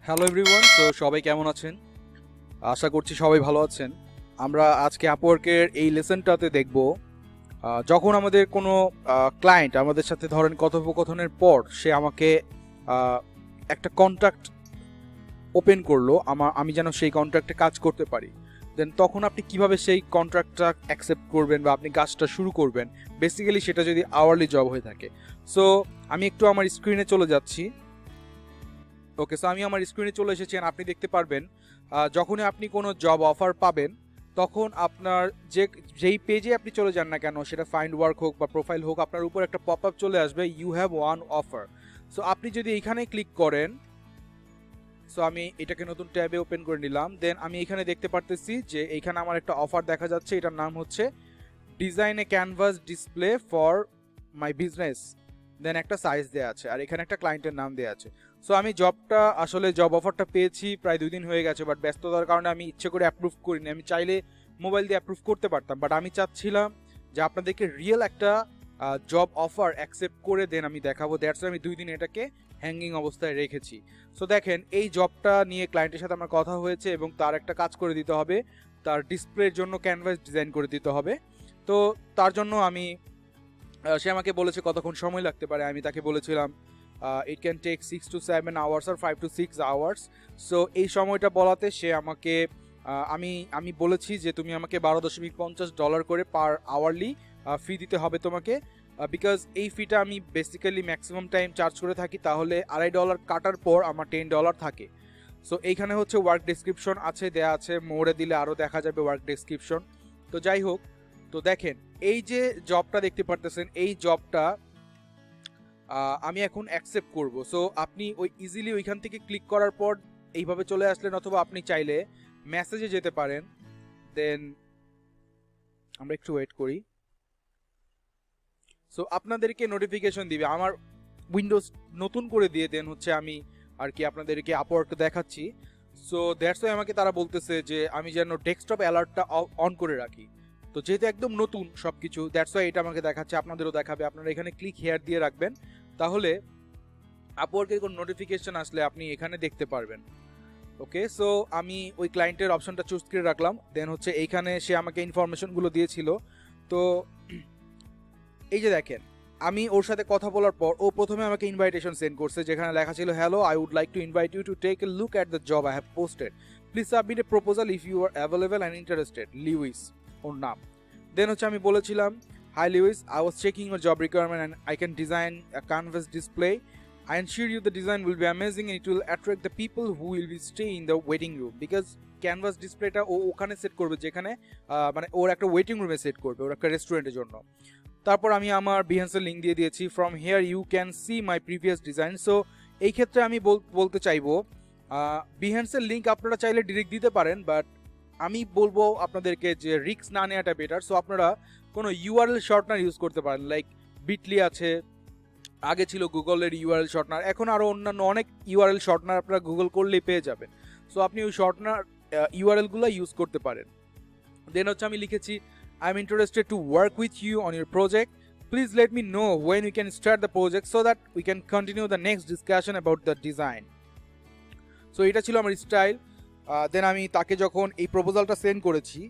Hello everyone, তো সবাই কেমন আছেন? আশা করছি সবাই ভালো আছেন। আমরা আজকে আপওয়ার্কের এই লেসনটাতে দেখব যখন আমাদের কোনো ক্লায়েন্ট আমাদের সাথে ধরেন কথোপকথনের পর সে আমাকে আহ, একটা কন্ট্রাক্ট ওপেন করলো, আমি যেন সেই কন্ট্রাক্টে কাজ করতে পারি, দেন তখন আপনি কিভাবে সেই কন্ট্রাক্টটা অ্যাকসেপ্ট করবেন বা আপনি কাজটা শুরু করবেন, বেসিক্যালি সেটা যদি আওয়ারলি জব হয়ে থাকে। সো আমি একটু আমার স্ক্রিনে চলে যাচ্ছি। ওকে, সো আমি আমার স্ক্রিনে চলে এসেছি। আর আপনি দেখতে পারবেন যখনই আপনি কোনো জব অফার পাবেন তখন আপনার যেই পেজে আপনি চলে যান না কেন, সেটা ফাইন্ড ওয়ার্ক হোক বা প্রোফাইল হোক, আপনার উপর একটা পপ আপ চলে আসবে, you have one offer. So আপনি যদি এইখানে ক্লিক করেন, সো আমি এটাকে নতুন ট্যাবে ওপেন করে নিলাম, দেন আমি এখানে দেখতে পারতেছি যে এইখানে আমার একটা অফার দেখা যাচ্ছে। এটার নাম হচ্ছে design a canvas display for my business, then একটা সাইজ দেওয়া আছে আর এখানে একটা ক্লায়েন্টের নাম দেওয়া আছে। সো আমি জব অফারটা পেয়েছি প্রায় 2 দিন হয়ে গেছে, বাট ব্যস্ততার কারণে আমি ইচ্ছে করে অ্যাপ্রুভ করিনি। আমি চাইলে মোবাইল দিয়ে অ্যাপ্রুভ করতে পারতাম, বাট আমি চাচ্ছিলাম যে আপনাদেরকে রিয়েল একটা জব অফার অ্যাকসেপ্ট করে দেন আমি দেখাবো। দ্যাটস আমি 2 দিন এটাকে হ্যাঙ্গিং অবস্থায় রেখেছি। সো দেখেন, এই জবটা নিয়ে ক্লায়েন্টের সাথে আমার কথা হয়েছে এবং তার একটা কাজ করে দিতে হবে, তার ডিসপ্লের জন্য ক্যানভাস ডিজাইন করে দিতে হবে। তো তার জন্য সে আমাকে বলেছে কতক্ষণ সময় লাগতে পারে। আমি তাকে বলেছিলাম it can take 6 to 7 hours আর 5 to 6 hours। সো এই সময়টা বলাতে সে আমাকে আমি বলেছি যে তুমি আমাকে $12.50 করে পার আওয়ারলি ফি দিতে হবে তোমাকে, বিকজ এই ফিটা আমি বেসিক্যালি ম্যাক্সিমাম টাইম চার্জ করে থাকি, তাহলে $2.5 কাটার পর আমার $10 থাকে। সো এইখানে হচ্ছে ওয়ার্ক ডেসক্রিপশন আছে, দেয়া আছে, মোড়ে দিলে আরও দেখা যাবে ওয়ার্ক ডেসক্রিপশন। তো যাই হোক, তো দেখেন এই যে জবটা দেখতে পারতেছেন, এই জবটা আমি এখন অ্যাকসেপ্ট করব। সো আপনি ইজিলি ওইখান থেকে ক্লিক করার পর এইভাবে চলে আসলেন, অথবা আপনি চাইলে মেসেজে যেতে পারেন। দেন আমরা একটু ওয়েট করি। সো আপনাদেরকে নোটিফিকেশন দিবে, আমার উইন্ডোজ নতুন করে দিয়ে দেন হচ্ছে আমি আর কি আপনাদেরকে আপওয়ার্ক দেখাচ্ছি। সো দ্যাটস ওয়াই আমাকে তারা বলতেছে যে আমি যেন ডেস্কটপ অ্যালার্টটা অন করে রাখি। তো যেহেতু একদম নতুন সব কিছু, দ্যাটস ওয়াই এটা আমাকে দেখাচ্ছে, আপনাদেরও দেখাবে। আপনারা এখানে ক্লিক হেয়ার দিয়ে রাখবেন, তাহলে আপওয়ার্কের কোনো নোটিফিকেশন আসলে আপনি এখানে দেখতে পারবেন। ওকে, সো আমি ওই ক্লায়েন্টের অপশনটা চুজ করে রাখলাম। দেন হচ্ছে এইখানে সে আমাকে ইনফরমেশনগুলো দিয়েছিল। তো এই যে দেখেন, আমি ওর সাথে কথা বলার পর ও প্রথমে আমাকে ইনভাইটেশন সেন্ড করছে, যেখানে লেখা ছিল, hello, I would like to invite you to take a look at the job I have posted, please submit a proposal if you are available and interested, Lewis ওর নাম। দেন হচ্ছে আমি বলেছিলাম, hi Lewis, I was checking your job requirement and I can design a canvas display. I ensure you the design will be amazing and it will attract the people who will be stay in the waiting room, because canvas ডিসপ্লেটা ও ওখানে set করবে যেখানে মানে ওর একটা waiting রুমে set করবে, ওর একটা রেস্টুরেন্টের জন্য। তারপর আমি আমার বিহেন্সের লিঙ্ক দিয়ে দিয়েছি, from here you can see my previous design. So এই ক্ষেত্রে আমি বলতে চাইবো বিহেন্সের লিঙ্ক আপনারা চাইলে ডিরেক্ট দিতে পারেন, বাট আমি বলবো আপনাদেরকে যে রিস্ক না নেওয়াটা বেটার। সো আপনারা কোনো ইউআরএল শর্টনার ইউজ করতে পারেন, লাইক বিটলি আছে, আগে ছিল গুগলের ইউআরএল শর্টনার, এখন আরও অন্যান্য অনেক ইউআরএল শর্টনার আপনারা গুগল করলেই পেয়ে যাবেন। সো আপনি ওই শর্টনার ইউআরএলগুলো ইউজ করতে পারেন। দেন হচ্ছে আমি লিখেছি, I am interested to work with you on your project, please let me know when we can start the project so that we can continue the next discussion about the design. So এটা ছিল আমার style. দেন আমি তাকে যখন এই প্রপোজালটা send করেছি,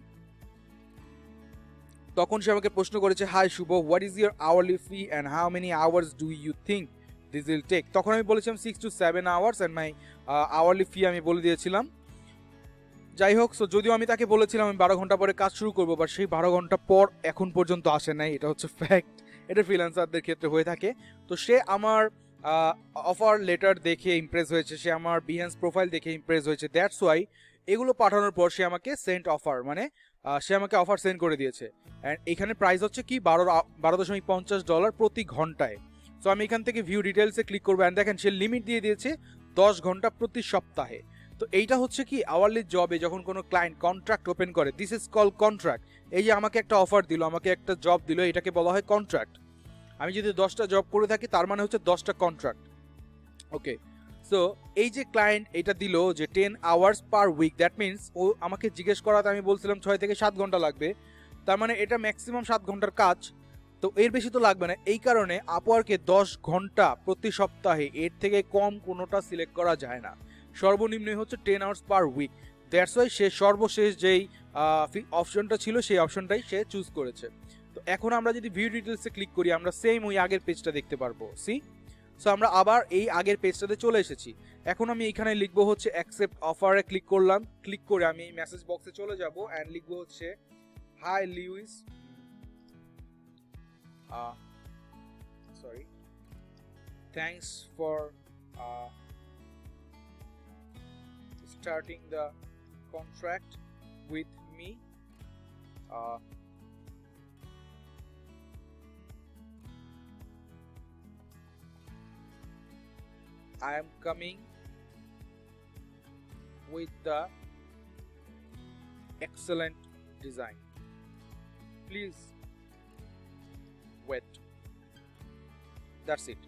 তখন সে আমাকে প্রশ্ন করেছে, hi Shubho, what is your hourly fee and how many hours do you think this will take. তখন আমি বলেছিলাম 6 to 7 hours and my hourly fee আমি বলে দিয়েছিলাম। যাই হোক, সো যদিও আমি তাকে বলেছিলাম আমি 12 ঘন্টা পরে কাজ শুরু করবো, বাট সেই 12 ঘন্টা পর এখন পর্যন্ত আসে নাই, এটা হচ্ছে ফ্যাক্ট, এটা ফ্রিল্যান্সারদের ক্ষেত্রে হয়ে থাকে। তো সে আমার অফার লেটার দেখে ইমপ্রেস হয়েছে, সে আমার বিহেন্স প্রোফাইল দেখে ইমপ্রেস হয়েছে, দ্যাটস ওয়াই এগুলো পাঠানোর পর সে আমাকে সেন্ড অফার, মানে সে আমাকে অফার সেন্ড করে দিয়েছে। অ্যান্ড এখানে প্রাইস হচ্ছে কি $12.50 প্রতি ঘন্টায়। সো আমি এখান থেকে ভিউ ডিটেলসে ক্লিক করবো, অ্যান্ড দেখেন সে লিমিট দিয়ে দিয়েছে 10 ঘন্টা প্রতি সপ্তাহে। তো এইটা হচ্ছে কি আওয়ারলি জবে যখন কোনো ক্লায়েন্ট কন্ট্রাক্ট ওপেন করে, দিস ইজ কল কন্ট্রাক্ট। এই যে আমাকে একটা অফার দিল, আমাকে একটা জব দিল, এটাকে বলা হয় কন্ট্রাক্ট। আমি যদি 10টা জব করে থাকি তার মানে হচ্ছে 10টা কন্ট্রাক্ট। ওকে, সো এই যে ক্লায়েন্ট এটা দিল যে 10 hours per week, that means ও আমাকে জিজ্ঞেস করাতে আমি বলছিলাম 6 থেকে 7 ঘন্টা লাগবে, তার মানে এটা ম্যাক্সিমাম 7 ঘন্টার কাজ। তো এর বেশি তো লাগবে না, এই কারণে আপওয়ার্কে 10 ঘন্টা প্রতি সপ্তাহে, এর থেকে কম কোনোটা সিলেক্ট করা যায় না। সর্বনিম্ন হচ্ছে 10 hours per week. That's why সে সর্বশেষ যেই অপশনটা ছিল সেই অপশনটাই সে চুজ করেছে। তো এখন আমরা যদি ভিউ ডিটেলসে ক্লিক করি আমরা সেম ওই আগের পেজটা দেখতে পারবো। সো আমরা আবার এই আগের পেজটাতে চলে এসেছি। এখন আমি এখানে লিখবো হচ্ছে অ্যাকসেপ্ট অফারে ক্লিক করলাম। ক্লিক করে আমি এই মেসেজ বক্সে চলে যাব অ্যান্ড লিখবো হচ্ছে hi Lewis, sorry, thanks for starting the contract with me. I am coming with the excellent design. Please wait. That's it.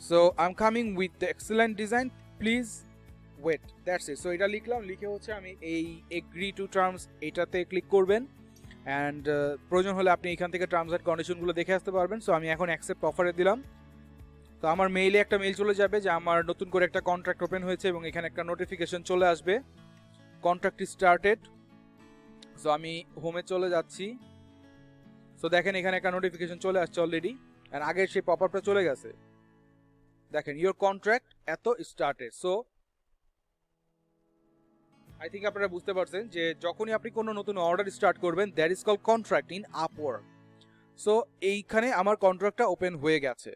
So I'm coming with the excellent design. Please wait. That's it. So এটা লিখলাম, লিখে হচ্ছে আমি এই agree to terms এটাতে click করবেন and প্রয়োজন হলে আপনি এখান থেকে টার্মস অ্যান্ড কন্ডিশনগুলো দেখে আসতে পারবেন। সো আমি এখন অ্যাকসেপ্ট অফারে দিলাম। তো আমার মেইলে একটা মেইল চলে যাবে যে আমার নতুন করে একটা কন্ট্রাক্ট ওপেন হয়েছে এবং এখানে একটা নোটিফিকেশন চলে আসবে কন্ট্রাক্ট স্টার্টেড। সো আমি হোমে চলে যাচ্ছি। সো দেখেন এখানে একটা নোটিফিকেশন চলে আসছে অলরেডি অ্যান্ড আগের সেই পপআপটা চলে গেছে। দেখেন ইওর কন্ট্রাক্ট এত স্টার্টেড। সো আই থিঙ্ক আপনারা বুঝতে পারছেন যে যখনই আপনি কোনো নতুন অর্ডার স্টার্ট করবেন that is call contract in Upwork. So এইখানে আমার কন্ট্রাক্টটা ওপেন হয়ে গেছে।